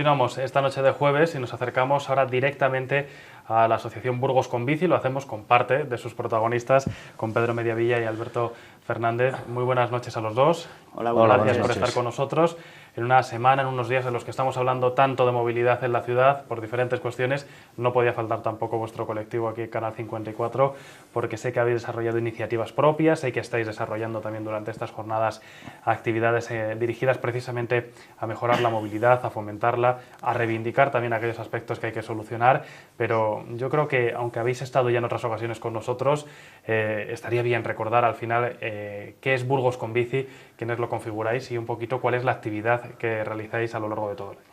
continuamos esta noche de jueves y nos acercamos ahora directamente a la Asociación Burgos con Bici. Lo hacemos con parte de sus protagonistas, con Pedro Mediavilla y Alberto Fernández. Muy buenas noches a los dos. Hola, gracias por estar con nosotros. En una semana, en unos días en los que estamos hablando tanto de movilidad en la ciudad por diferentes cuestiones, no podía faltar tampoco vuestro colectivo aquí en Canal 54, porque sé que habéis desarrollado iniciativas propias, sé que estáis desarrollando también durante estas jornadas actividades dirigidas precisamente a mejorar la movilidad, a fomentarla, a reivindicar también aquellos aspectos que hay que solucionar, pero yo creo que aunque habéis estado ya en otras ocasiones con nosotros, estaría bien recordar al final qué es Burgos con Bici, quiénes lo configuráis y un poquito cuál es la actividad que realizáis a lo largo de todo el año.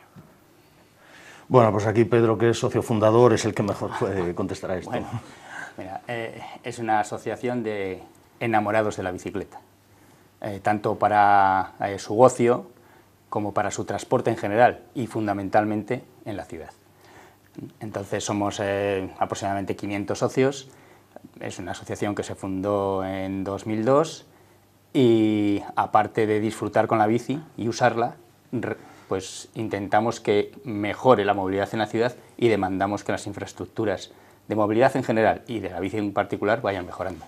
Bueno, pues aquí Pedro, que es socio fundador, es el que mejor puede contestar a esto. Bueno, mira, es una asociación de enamorados de la bicicleta, tanto para su ocio como para su transporte en general y fundamentalmente en la ciudad. Entonces somos aproximadamente 500 socios, es una asociación que se fundó en 2002 y aparte de disfrutar con la bici y usarla, pues intentamos que mejore la movilidad en la ciudad y demandamos que las infraestructuras de movilidad en general y de la bici en particular vayan mejorando.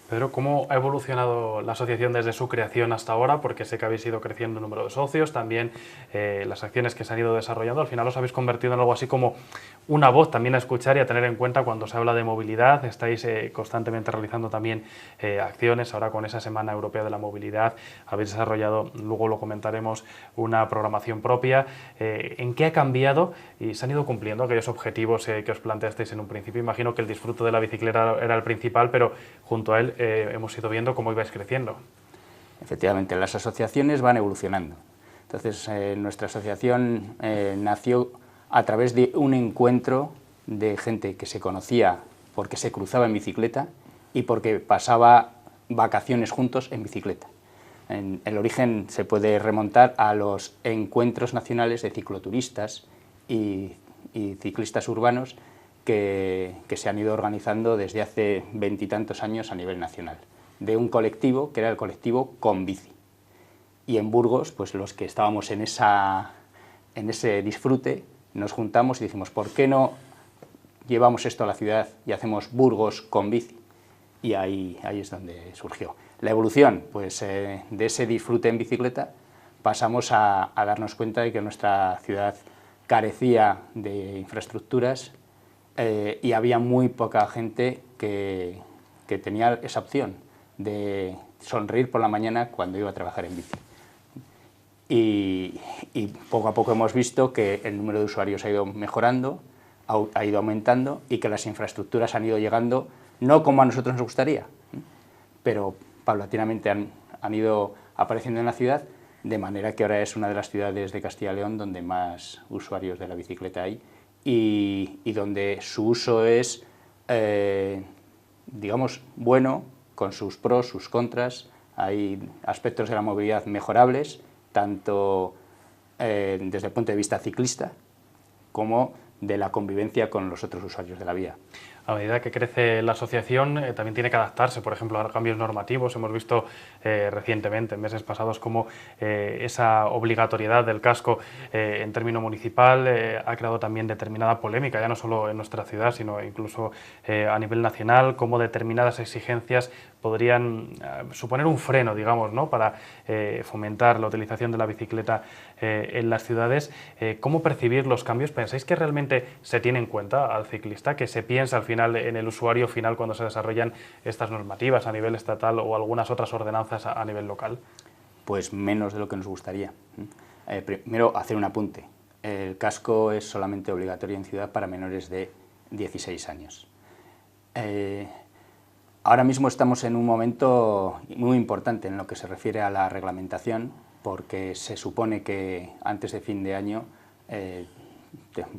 Pedro, ¿cómo ha evolucionado la asociación desde su creación hasta ahora? Porque sé que habéis ido creciendo el número de socios, también las acciones que se han ido desarrollando, al final os habéis convertido en algo así como una voz también a escuchar y a tener en cuenta cuando se habla de movilidad. Estáis constantemente realizando también acciones, ahora con esa Semana Europea de la Movilidad habéis desarrollado, luego lo comentaremos, una programación propia. ¿En qué ha cambiado y se han ido cumpliendo aquellos objetivos que os planteasteis en un principio? Imagino que el disfrute de la bicicleta era el principal, pero junto a él hemos ido viendo cómo ibais creciendo. Efectivamente, las asociaciones van evolucionando. Entonces, nuestra asociación nació a través de un encuentro de gente que se conocía porque se cruzaba en bicicleta y porque pasaba vacaciones juntos en bicicleta. El origen se puede remontar a los encuentros nacionales de cicloturistas y ciclistas urbanos que se han ido organizando desde hace 20 y tantos años a nivel nacional, de un colectivo que era el colectivo Con Bici. Y en Burgos, pues los que estábamos en ese disfrute, nos juntamos y dijimos, ¿por qué no llevamos esto a la ciudad y hacemos Burgos con Bici? Y ahí es donde surgió. La evolución, pues de ese disfrute en bicicleta, pasamos a darnos cuenta de que nuestra ciudad carecía de infraestructuras y había muy poca gente que tenía esa opción de sonreír por la mañana cuando iba a trabajar en bici. Y poco a poco hemos visto que el número de usuarios ha ido mejorando, ha ido aumentando y que las infraestructuras han ido llegando, no como a nosotros nos gustaría, pero paulatinamente han ido apareciendo en la ciudad, de manera que ahora es una de las ciudades de Castilla y León donde más usuarios de la bicicleta hay y donde su uso es, digamos, bueno, con sus pros, sus contras. Hay aspectos de la movilidad mejorables, tanto desde el punto de vista ciclista como de la convivencia con los otros usuarios de la vía. A medida que crece la asociación también tiene que adaptarse, por ejemplo, a cambios normativos. Hemos visto recientemente, en meses pasados, cómo esa obligatoriedad del casco en término municipal ha creado también determinada polémica, ya no solo en nuestra ciudad, sino incluso a nivel nacional, cómo determinadas exigencias podrían suponer un freno, digamos, ¿no?, para fomentar la utilización de la bicicleta en las ciudades. ¿Cómo percibir los cambios? ¿Pensáis que realmente se tiene en cuenta al ciclista, que se piensa al final en el usuario final cuando se desarrollan estas normativas a nivel estatal o algunas otras ordenanzas a nivel local? Pues menos de lo que nos gustaría. Primero, hacer un apunte. El casco es solamente obligatorio en ciudad para menores de 16 años. Ahora mismo estamos en un momento muy importante en lo que se refiere a la reglamentación, porque se supone que antes de fin de año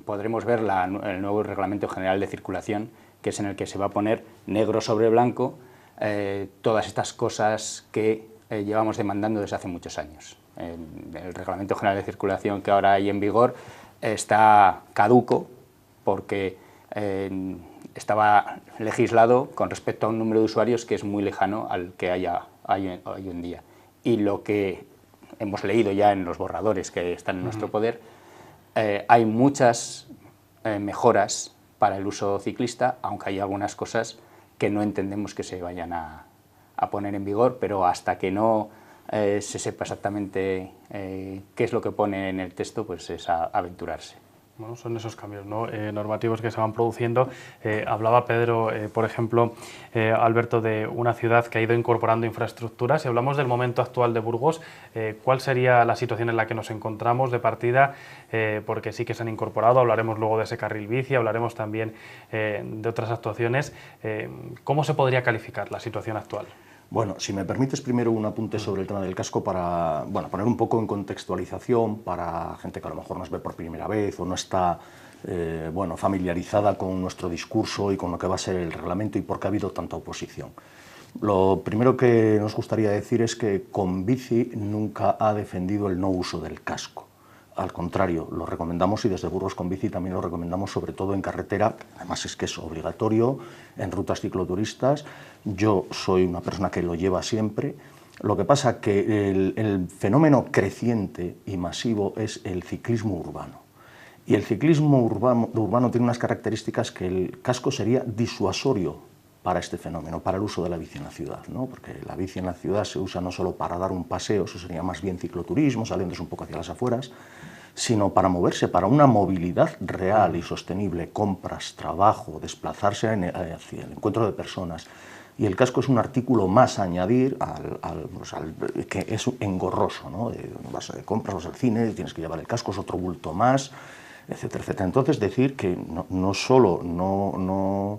podremos ver el nuevo Reglamento General de Circulación, que es en el que se va a poner negro sobre blanco todas estas cosas que llevamos demandando desde hace muchos años. El Reglamento General de Circulación que ahora hay en vigor está caduco porque estaba legislado con respecto a un número de usuarios que es muy lejano al que hay hoy en día. Y lo que hemos leído ya en los borradores que están en nuestro poder hay muchas mejoras para el uso ciclista, aunque hay algunas cosas que no entendemos que se vayan a poner en vigor, pero hasta que no se sepa exactamente qué es lo que pone en el texto, pues es aventurarse. Bueno, son esos cambios, ¿no? Normativos que se van produciendo. Hablaba Pedro, por ejemplo, Alberto, de una ciudad que ha ido incorporando infraestructuras. Si hablamos del momento actual de Burgos, ¿cuál sería la situación en la que nos encontramos de partida? Porque sí que se han incorporado, hablaremos luego de ese carril bici, hablaremos también de otras actuaciones. ¿Cómo se podría calificar la situación actual? Bueno, si me permites primero un apunte sobre el tema del casco para poner un poco en contextualización para gente que a lo mejor nos ve por primera vez o no está familiarizada con nuestro discurso y con lo que va a ser el reglamento y por qué ha habido tanta oposición. Lo primero que nos gustaría decir es que Convici nunca ha defendido el no uso del casco. Al contrario, lo recomendamos y desde Burgos Convici también lo recomendamos, sobre todo en carretera, además es que es obligatorio, en rutas cicloturistas. Yo soy una persona que lo lleva siempre. Lo que pasa que el fenómeno creciente y masivo es el ciclismo urbano. Y el ciclismo urbano tiene unas características que el casco sería disuasorio para este fenómeno, para el uso de la bici en la ciudad, ¿no? Porque la bici en la ciudad se usa no solo para dar un paseo, eso sería más bien cicloturismo, saliéndose un poco hacia las afueras, sino para moverse, para una movilidad real y sostenible, compras, trabajo, desplazarse hacia el encuentro de personas. Y el casco es un artículo más a añadir que es engorroso, ¿no? Vas de compras, vas al cine, tienes que llevar el casco, es otro bulto más, etcétera, etcétera. Entonces decir que no solo no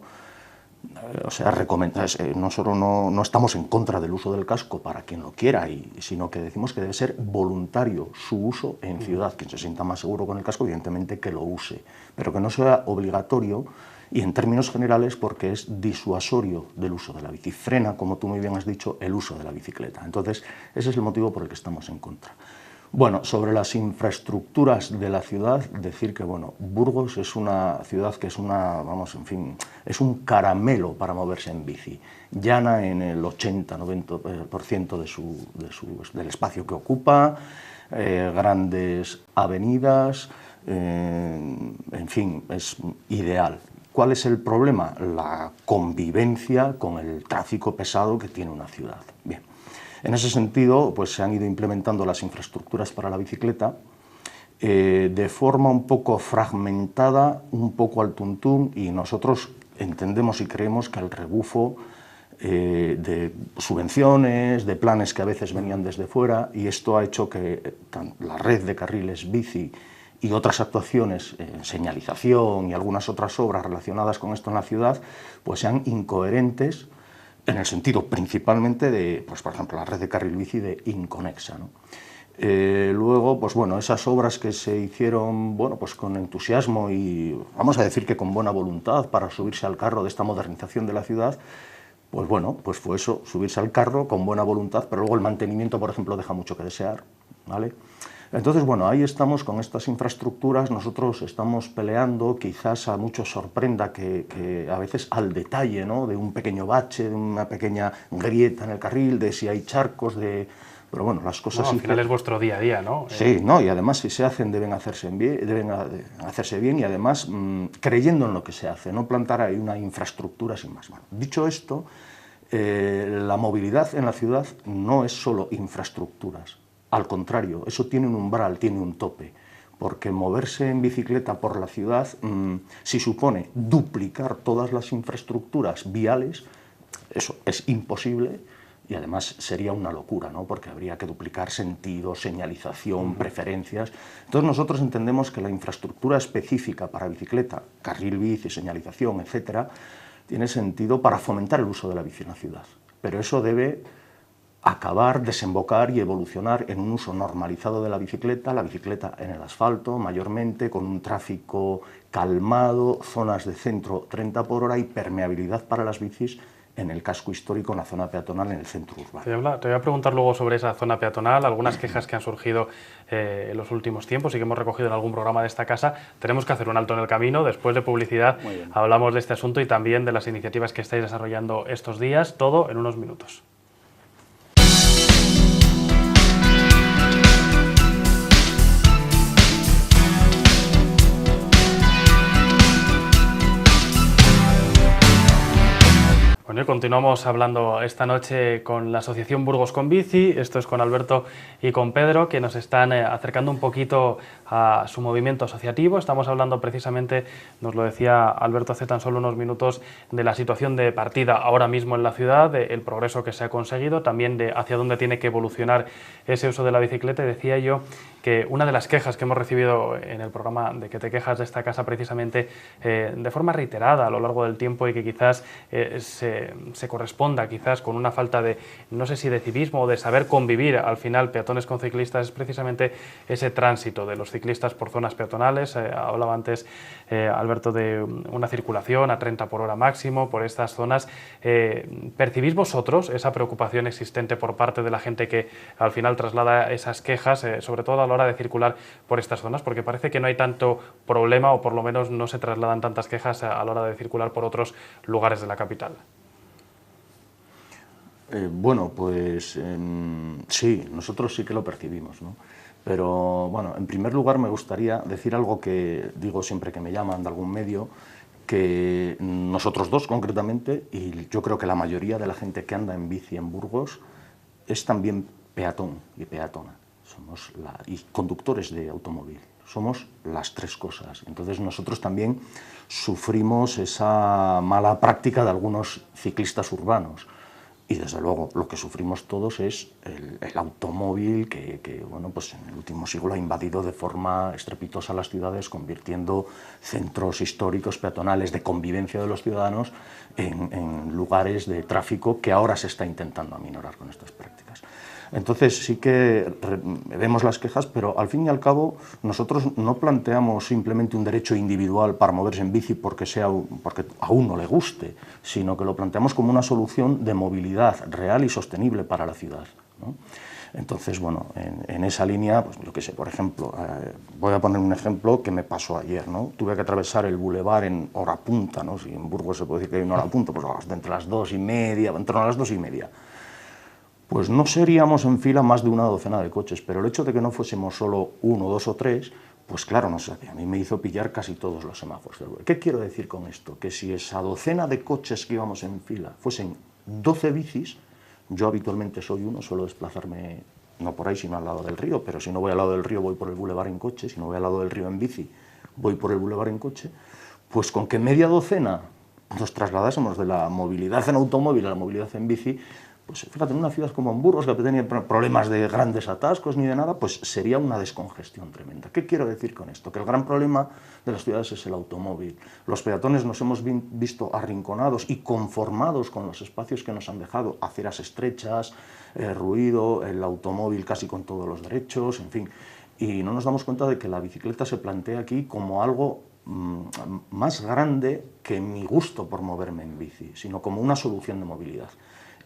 estamos en contra del uso del casco para quien lo quiera, sino que decimos que debe ser voluntario su uso en ciudad. Quien se sienta más seguro con el casco, evidentemente que lo use, pero que no sea obligatorio y en términos generales porque es disuasorio del uso de la bici. Frena, como tú muy bien has dicho, el uso de la bicicleta. Entonces, ese es el motivo por el que estamos en contra. Bueno, sobre las infraestructuras de la ciudad, decir que Burgos es una ciudad que es es un caramelo para moverse en bici. Llana en el 80-90% del espacio que ocupa, grandes avenidas, en fin, es ideal. ¿Cuál es el problema? La convivencia con el tráfico pesado que tiene una ciudad. Bien. En ese sentido, pues se han ido implementando las infraestructuras para la bicicleta de forma un poco fragmentada, un poco al tuntún, y nosotros entendemos y creemos que al rebufo de subvenciones, de planes que a veces venían desde fuera, y esto ha hecho que la red de carriles bici y otras actuaciones en señalización y algunas otras obras relacionadas con esto en la ciudad, pues sean incoherentes, en el sentido principalmente de, pues, por ejemplo, la red de carril bici de inconexa, ¿no? Luego, pues bueno, esas obras que se hicieron, pues con entusiasmo y vamos a decir que con buena voluntad para subirse al carro de esta modernización de la ciudad, pues bueno, pues fue eso, subirse al carro con buena voluntad, pero luego el mantenimiento, por ejemplo, deja mucho que desear, ¿vale? Entonces, bueno, ahí estamos con estas infraestructuras, nosotros estamos peleando, quizás a muchos sorprenda que a veces al detalle, ¿no? De un pequeño bache, de una pequeña grieta en el carril, de si hay charcos, pero bueno, las cosas... al final es vuestro día a día, ¿no? Sí, no, y además si se hacen deben hacerse bien y además creyendo en lo que se hace, no plantar ahí una infraestructura sin más. Bueno, dicho esto, la movilidad en la ciudad no es solo infraestructuras. Al contrario, eso tiene un umbral, tiene un tope, porque moverse en bicicleta por la ciudad, si supone duplicar todas las infraestructuras viales, eso es imposible y además sería una locura, ¿no? Porque habría que duplicar sentido, señalización, preferencias. Entonces nosotros entendemos que la infraestructura específica para bicicleta, carril bici, señalización, etcétera, tiene sentido para fomentar el uso de la bici en la ciudad, pero eso debe acabar, desembocar y evolucionar en un uso normalizado de la bicicleta en el asfalto mayormente, con un tráfico calmado, zonas de centro 30 por hora y permeabilidad para las bicis en el casco histórico, en la zona peatonal, en el centro urbano. Te voy a preguntar luego sobre esa zona peatonal, algunas quejas que han surgido en los últimos tiempos y que hemos recogido en algún programa de esta casa. Tenemos que hacer un alto en el camino, después de publicidad hablamos de este asunto y también de las iniciativas que estáis desarrollando estos días, todo en unos minutos. Bueno, y continuamos hablando esta noche con la Asociación Burgos con Bici. Esto es con Alberto y con Pedro, que nos están acercando un poquito a su movimiento asociativo. Estamos hablando precisamente, nos lo decía Alberto hace tan solo unos minutos, de la situación de partida ahora mismo en la ciudad, del progreso que se ha conseguido, también de hacia dónde tiene que evolucionar ese uso de la bicicleta. Y decía yo que una de las quejas que hemos recibido en el programa de Que te quejas de esta casa, precisamente de forma reiterada a lo largo del tiempo, y que quizás se corresponda quizás con una falta de, no sé si de civismo o de saber convivir al final peatones con ciclistas, es precisamente ese tránsito de los ciclistas por zonas peatonales. Hablaba antes Alberto de una circulación a 30 por hora máximo por estas zonas. ¿Percibís vosotros esa preocupación existente por parte de la gente que al final traslada esas quejas, sobre todo a la hora de circular por estas zonas? Porque parece que no hay tanto problema, o por lo menos no se trasladan tantas quejas a la hora de circular por otros lugares de la capital. Bueno, pues sí, nosotros sí que lo percibimos, ¿no? Pero bueno, en primer lugar me gustaría decir algo que digo siempre que me llaman de algún medio, que nosotros dos concretamente, y yo creo que la mayoría de la gente que anda en bici en Burgos, es también peatón y peatona. Y conductores de automóvil. Somos las tres cosas. Entonces nosotros también sufrimos esa mala práctica de algunos ciclistas urbanos. Y desde luego lo que sufrimos todos es el automóvil que bueno, pues en el último siglo ha invadido de forma estrepitosa las ciudades, convirtiendo centros históricos peatonales de convivencia de los ciudadanos en lugares de tráfico que ahora se está intentando aminorar con estas prácticas. Entonces sí que vemos las quejas, pero al fin y al cabo nosotros no planteamos simplemente un derecho individual para moverse en bici porque a uno le guste, sino que lo planteamos como una solución de movilidad real y sostenible para la ciudad, ¿no? Entonces, bueno, en esa línea, pues yo qué sé, por ejemplo, voy a poner un ejemplo que me pasó ayer, ¿no? Tuve que atravesar el bulevar en hora punta, ¿no? Si en Burgos se puede decir que hay una hora punta, pues entre las 2:30, en torno a las 2:30. Pues no seríamos en fila más de una docena de coches, pero el hecho de que no fuésemos solo uno, dos o tres, pues claro, no sé, a mí me hizo pillar casi todos los semáforos. ¿Qué quiero decir con esto? Que si esa docena de coches que íbamos en fila fuesen 12 bicis, yo habitualmente soy uno, suelo desplazarme no por ahí, sino al lado del río, pero si no voy al lado del río voy por el bulevar en coche, si no voy al lado del río en bici voy por el bulevar en coche, pues con que media docena nos trasladásemos de la movilidad en automóvil a la movilidad en bici, pues fíjate, en una ciudad como Hamburgo, que tenía problemas de grandes atascos ni de nada, pues sería una descongestión tremenda. ¿Qué quiero decir con esto? Que el gran problema de las ciudades es el automóvil. Los peatones nos hemos visto arrinconados y conformados con los espacios que nos han dejado, aceras estrechas, ruido, el automóvil casi con todos los derechos, en fin. Y no nos damos cuenta de que la bicicleta se plantea aquí como algo más grande que mi gusto por moverme en bici, sino como una solución de movilidad.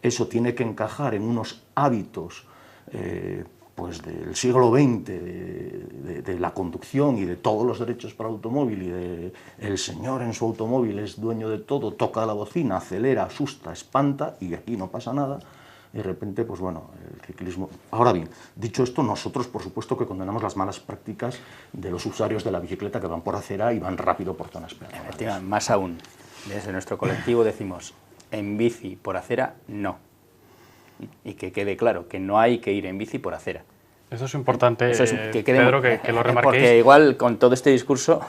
Eso tiene que encajar en unos hábitos pues del siglo XX de la conducción y de todos los derechos para el automóvil, y de el señor en su automóvil es dueño de todo, toca la bocina, acelera, asusta, espanta, y aquí no pasa nada. Y de repente, pues bueno, el ciclismo... Ahora bien, dicho esto, nosotros por supuesto que condenamos las malas prácticas de los usuarios de la bicicleta que van por acera y van rápido por zonas peatonales. Más aún, desde nuestro colectivo decimos: en bici por acera, no. Y que quede claro que no hay que ir en bici por acera. Eso es importante, Eso es, Pedro, que lo remarquéis. Porque igual con todo este discurso,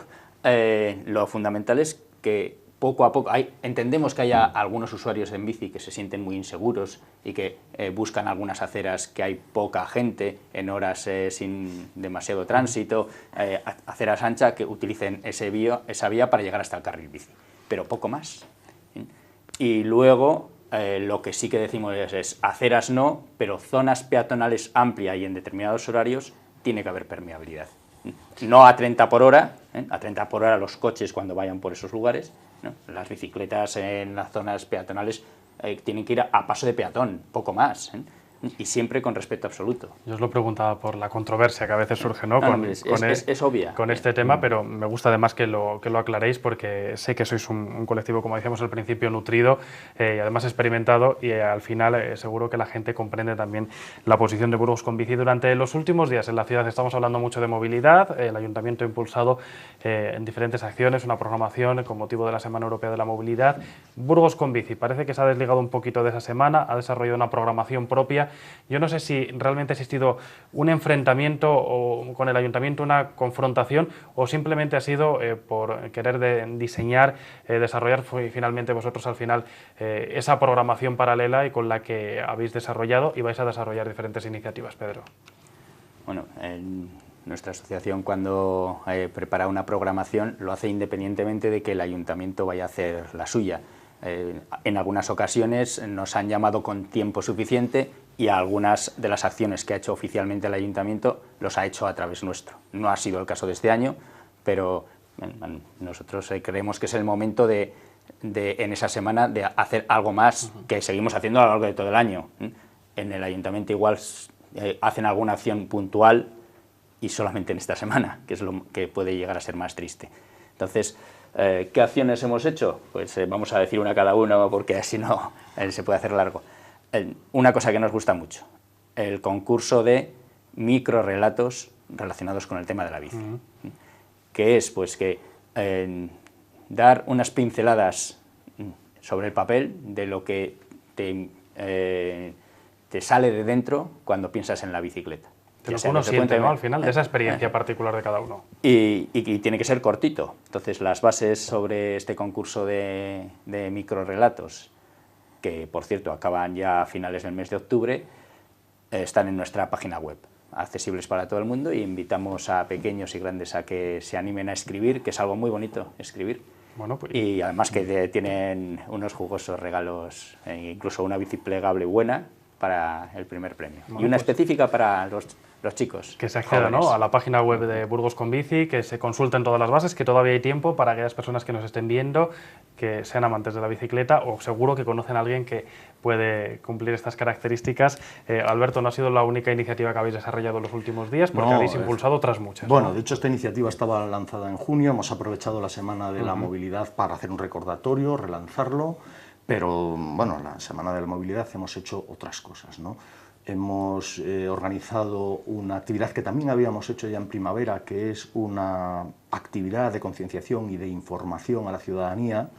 lo fundamental es que poco a poco, entendemos que haya algunos usuarios en bici que se sienten muy inseguros y que buscan algunas aceras que hay poca gente, en horas sin demasiado tránsito, aceras anchas, que utilicen esa vía para llegar hasta el carril bici, pero poco más. Y luego lo que sí que decimos es aceras no, pero zonas peatonales amplias y en determinados horarios tiene que haber permeabilidad. No a 30 por hora, a 30 por hora los coches cuando vayan por esos lugares, ¿no? Las bicicletas en las zonas peatonales tienen que ir a paso de peatón, poco más, y siempre con respeto absoluto. Yo os lo preguntaba por la controversia que a veces surge, ¿no? Es obvia. Con este tema, pero me gusta además que lo aclaréis, porque sé que sois un colectivo, como decíamos al principio, nutrido y además experimentado, y al final seguro que la gente comprende también la posición de Burgos con Bici. Durante los últimos días en la ciudad estamos hablando mucho de movilidad. El Ayuntamiento ha impulsado en diferentes acciones una programación con motivo de la Semana Europea de la Movilidad. Burgos con Bici parece que se ha desligado un poquito de esa semana, ha desarrollado una programación propia. Yo no sé si realmente ha existido un enfrentamiento o con el Ayuntamiento, una confrontación, o simplemente ha sido por querer diseñar, desarrollar finalmente vosotros al final esa programación paralela y con la que habéis desarrollado y vais a desarrollar diferentes iniciativas, Pedro. Bueno, nuestra asociación, cuando prepara una programación, lo hace independientemente de que el Ayuntamiento vaya a hacer la suya. En algunas ocasiones nos han llamado con tiempo suficiente y algunas de las acciones que ha hecho oficialmente el Ayuntamiento los ha hecho a través nuestro. No ha sido el caso de este año, pero nosotros creemos que es el momento de en esa semana de hacer algo más que seguimos haciendo a lo largo de todo el año. En el Ayuntamiento igual hacen alguna acción puntual y solamente en esta semana, que es lo que puede llegar a ser más triste. Entonces, ¿qué acciones hemos hecho? Pues vamos a decir una cada uno, porque así no se puede hacer largo. Una cosa que nos gusta mucho, el concurso de microrelatos relacionados con el tema de la bici, que es pues que dar unas pinceladas sobre el papel de lo que te sale de dentro cuando piensas en la bicicleta. Que lo que uno siente, ¿no? Al final, de esa experiencia particular de cada uno. Y tiene que ser cortito. Entonces, las bases sobre este concurso de microrelatos, que por cierto acaban ya a finales del mes de octubre, están en nuestra página web, accesibles para todo el mundo, y invitamos a pequeños y grandes a que se animen a escribir, que es algo muy bonito escribir. Bueno, pues... Y además que tienen unos jugosos regalos, incluso una bici plegable buena para el primer premio. Bueno, y una específica para los chicos. Que se acceda, ¿no?, a la página web de Burgos con Bici, que se consulten todas las bases, que todavía hay tiempo para aquellas personas que nos estén viendo, que sean amantes de la bicicleta o seguro que conocen a alguien que puede cumplir estas características. Alberto, no ha sido la única iniciativa que habéis desarrollado en los últimos días, porque habéis impulsado otras muchas. Bueno, ¿no? De hecho esta iniciativa estaba lanzada en junio, hemos aprovechado la Semana de la Movilidad para hacer un recordatorio, relanzarlo, pero bueno, la Semana de la Movilidad hemos hecho otras cosas, ¿no? Hemos organizado una actividad que también habíamos hecho ya en primavera, que es una actividad de concienciación y de información a la ciudadanía,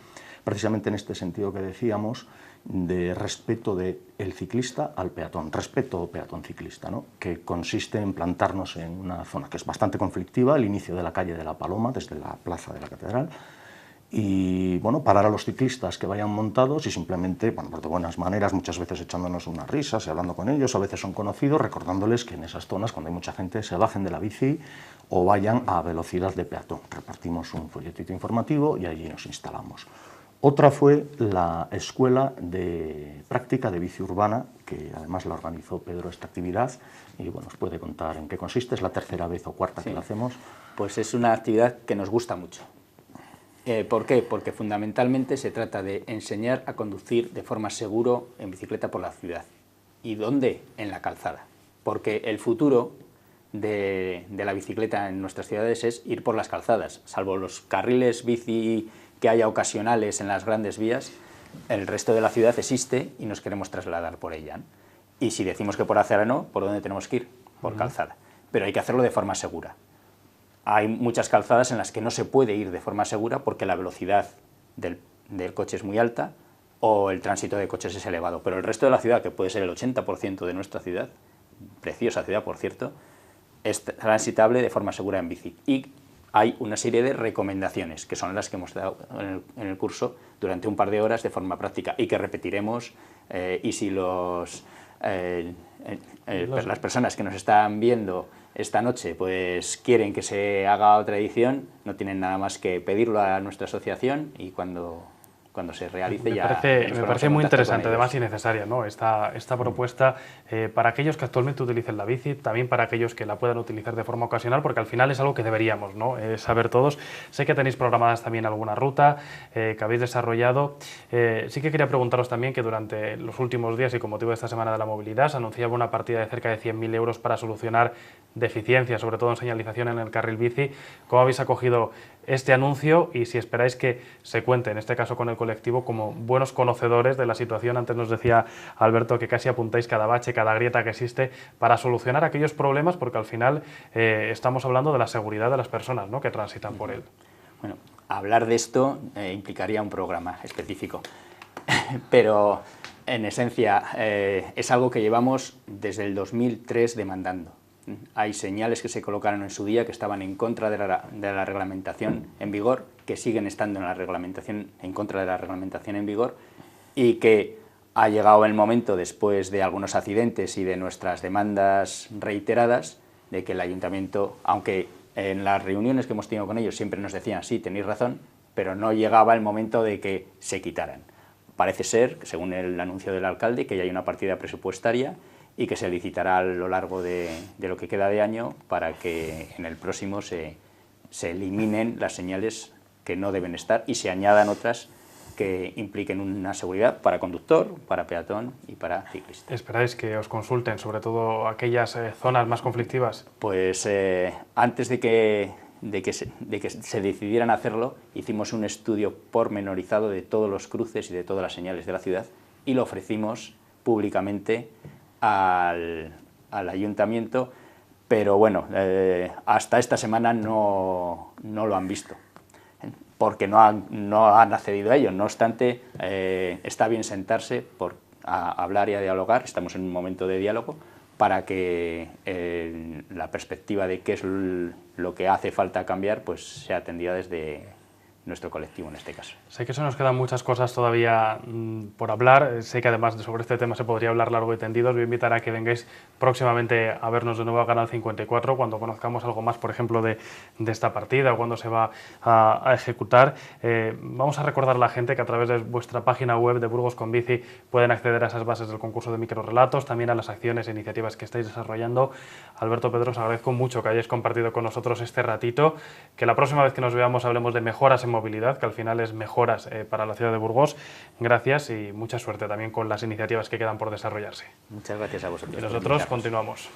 precisamente en este sentido que decíamos, de respeto del ciclista al peatón, respeto peatón-ciclista, ¿no?, que consiste en plantarnos en una zona que es bastante conflictiva, el inicio de la calle de la Paloma, desde la plaza de la Catedral, y bueno, parar a los ciclistas que vayan montados y simplemente, bueno, pues de buenas maneras, muchas veces echándonos unas risas y hablando con ellos, a veces son conocidos, recordándoles que en esas zonas, cuando hay mucha gente, se bajen de la bici o vayan a velocidad de peatón. Repartimos un folletito informativo y allí nos instalamos. Otra fue la escuela de práctica de bici urbana, que además la organizó Pedro esta actividad, y bueno, os puede contar en qué consiste, es la tercera vez o cuarta que la hacemos. Pues es una actividad que nos gusta mucho. ¿Por qué? Porque fundamentalmente se trata de enseñar a conducir de forma segura en bicicleta por la ciudad. ¿Y dónde? En la calzada. Porque el futuro de la bicicleta en nuestras ciudades es ir por las calzadas. Salvo los carriles bici que haya ocasionales en las grandes vías, el resto de la ciudad existe y nos queremos trasladar por ella, ¿no? Y si decimos que por acera no, ¿por dónde tenemos que ir? Por calzada. Pero hay que hacerlo de forma segura. Hay muchas calzadas en las que no se puede ir de forma segura porque la velocidad del coche es muy alta o el tránsito de coches es elevado, pero el resto de la ciudad, que puede ser el 80% de nuestra ciudad, preciosa ciudad por cierto, es transitable de forma segura en bici. Y hay una serie de recomendaciones, que son las que hemos dado en el curso durante un par de horas de forma práctica y que repetiremos, y si las personas que nos están viendo esta noche pues quieren que se haga otra edición, no tienen nada más que pedirlo a nuestra asociación y cuando cuando se realice me parece muy interesante, además y necesaria, ¿no? Esta propuesta para aquellos que actualmente utilicen la bici, también para aquellos que la puedan utilizar de forma ocasional, porque al final es algo que deberíamos, ¿no? Saber todos. Sé que tenéis programadas también alguna ruta que habéis desarrollado. Sí que quería preguntaros también que durante los últimos días y con motivo de esta Semana de la Movilidad se anunciaba una partida de cerca de 100.000 euros para solucionar deficiencias, sobre todo en señalización en el carril bici. ¿Cómo habéis acogido este anuncio y si esperáis que se cuente, en este caso con el colectivo, como buenos conocedores de la situación? Antes nos decía Alberto que casi apuntáis cada bache, cada grieta que existe para solucionar aquellos problemas, porque al final estamos hablando de la seguridad de las personas, ¿no?, que transitan por él. Bueno, hablar de esto implicaría un programa específico, pero en esencia es algo que llevamos desde el 2003 demandando. Hay señales que se colocaron en su día que estaban en contra de la reglamentación en vigor, que siguen estando en contra de la reglamentación en vigor, y que ha llegado el momento, después de algunos accidentes y de nuestras demandas reiteradas, de que el ayuntamiento, aunque en las reuniones que hemos tenido con ellos siempre nos decían sí, tenéis razón, pero no llegaba el momento de que se quitaran. Parece ser, según el anuncio del alcalde, que ya hay una partida presupuestaria y que se licitará a lo largo de lo que queda de año para que en el próximo se eliminen las señales que no deben estar y se añadan otras que impliquen una seguridad para conductor, para peatón y para ciclista. ¿Esperáis que os consulten, sobre todo aquellas zonas más conflictivas? Pues antes de que se decidieran hacerlo, hicimos un estudio pormenorizado de todos los cruces y de todas las señales de la ciudad y lo ofrecimos públicamente al ayuntamiento, pero bueno, hasta esta semana no lo han visto, porque no han accedido a ello. No obstante, está bien sentarse a hablar y a dialogar, estamos en un momento de diálogo, para que la perspectiva de qué es lo que hace falta cambiar pues sea atendida desde nuestro colectivo en este caso. Sé que se nos quedan muchas cosas todavía por hablar, sé que además sobre este tema se podría hablar largo y tendido. Os voy a invitar a que vengáis próximamente a vernos de nuevo a Canal 54 cuando conozcamos algo más, por ejemplo, de esta partida o cuándo se va a ejecutar. Vamos a recordar a la gente que a través de vuestra página web de Burgos con Bici pueden acceder a esas bases del concurso de microrelatos, también a las acciones e iniciativas que estáis desarrollando. Alberto, Pedro, os agradezco mucho que hayáis compartido con nosotros este ratito, que la próxima vez que nos veamos hablemos de mejoras en movilidad, que al final es mejoras para la ciudad de Burgos. Gracias y mucha suerte también con las iniciativas que quedan por desarrollarse. Muchas gracias a vosotros. Y nosotros continuamos.